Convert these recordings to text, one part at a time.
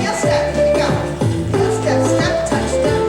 Heel step, go. Heel step, step, touch, step.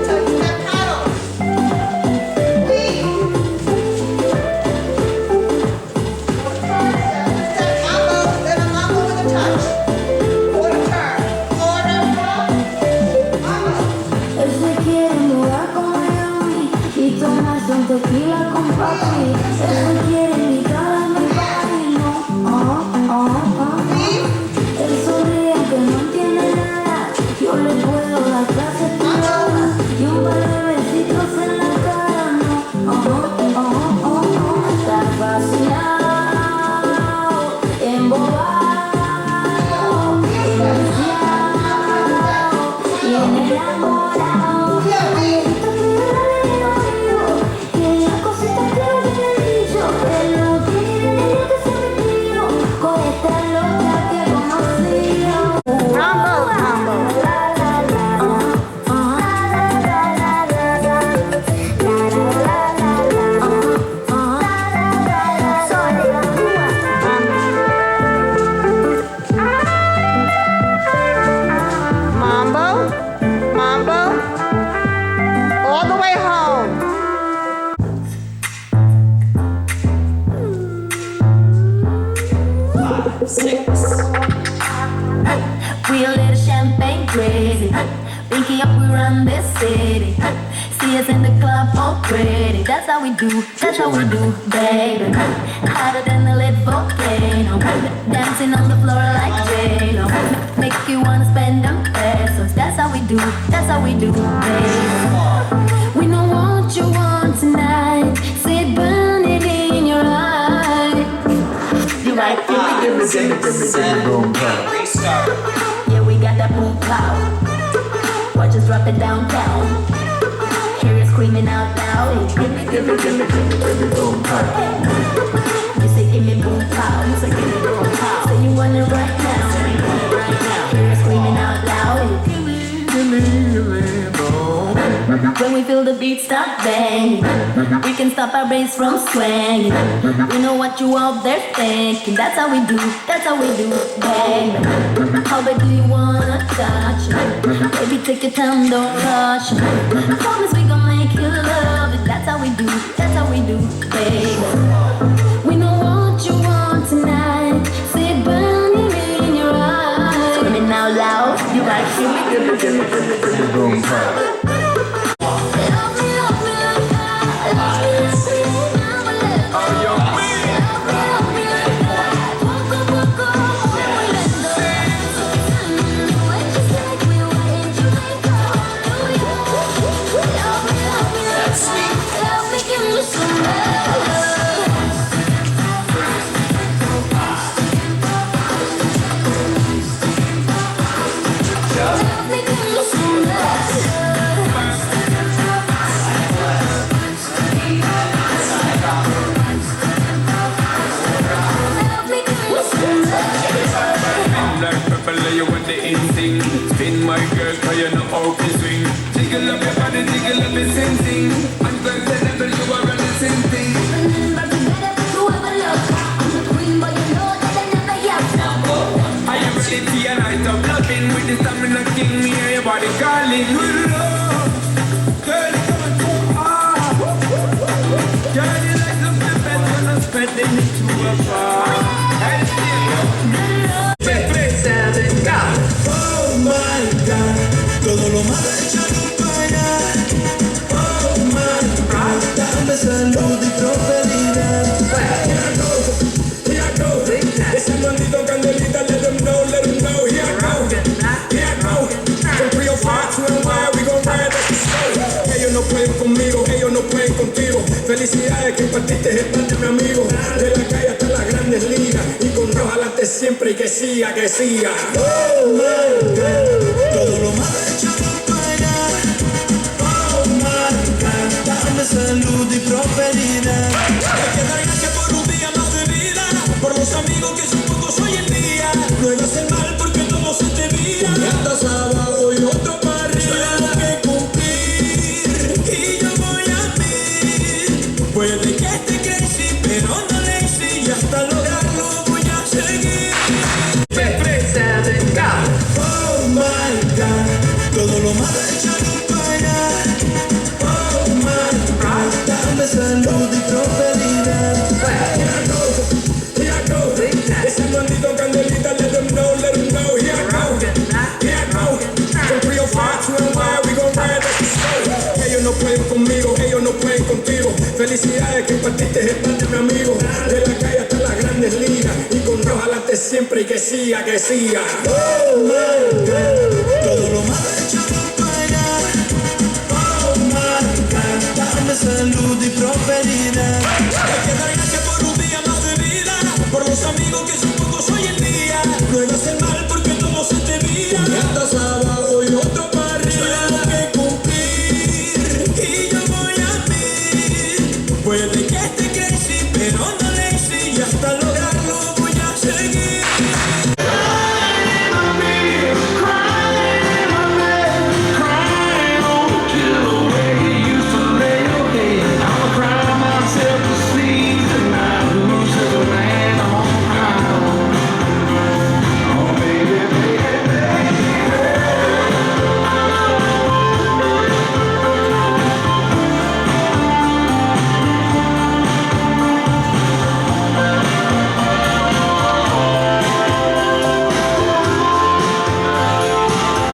We a little champagne crazy. Pinky up, we run this city. See us in the club already. That's how we do, that's how we do, baby. Hotter than a lit volcano. Dancing on the floor like J-Lo. Make you wanna spend them pesos. That's how we do, that's how we do, baby. We know what you want tonight. See it burning in your eyes. You like give me, boom pow. Yeah, we got that boom pow. Watch us drop it downtown. Hear you screaming out loud. Give me, boom pow. You say give me boom pow. You say give me boom pow. Say you want it right now. Hear you screaming out loud. Give me, boom. When we feel the beat start banging, we can stop our bass from swinging. We know what you out there thinking. That's how we do, that's how we do, bang. How bad do you wanna touch it? Baby, take your time, don't rush it. Promise we gon' make you love it. That's how we do, that's how we do, baby. We know what you want tonight. See it burning in your eyes. Screaming out loud, you like give me, boom pow. Spin my girl, cause you know how to swing. Jiggle up your body, jiggle up the same thing. And girl, the level you are on the same thing. Are you ready for your night of loving? With the stamina king, me and your body calling. Girl, you come too hard. Girl, you like them the best when I'm spreading it to a bar. Oh my God, todo lo malo echado para allá. Oh my God, dame salud y prosperidad. Here I go, ese maldito candelita, let them know, here I go. From 305 to NY, we gon' ride like the snow. Ellos no pueden conmigo, ellos no pueden contigo. Felicidades que partiste el pan de mi amigo. De la calle hasta las grandes ligas. Y con Dios adelante siempre y que siga, que siga. Oh my God, todo lo malo echado para allá. Oh my God, dame salud y prosperidad. Hay que dar gracias por un día más de vida. Por los amigos que son pocos hoy en día. No hagas el mal porque todo se te vira. Andas abajo y otro para arriba. Tengo que cumplir y yo voy a mí. Puede que esté crazy, pero no lazy. Y hasta lograrlo voy a seguir. Oh my God, todo lo malo echado para allá. Oh my God, dame salud y prosperidad. Here I go, ese maldito candelita, let them know, here I go. From 305 to NY, we gon' ride like the snow. Ellos no pueden conmigo, ellos no pueden contigo. Felicidades que partiste el pan de mi amigo. De la calle hasta las grandes ligas. Y con Dios adelante siempre y que siga, que siga. Oh my God, todo lo malo echado para allá. Oh my God, dame salud y prosperidad. Hay que dar gracias por un día más de vida. Por los amigos que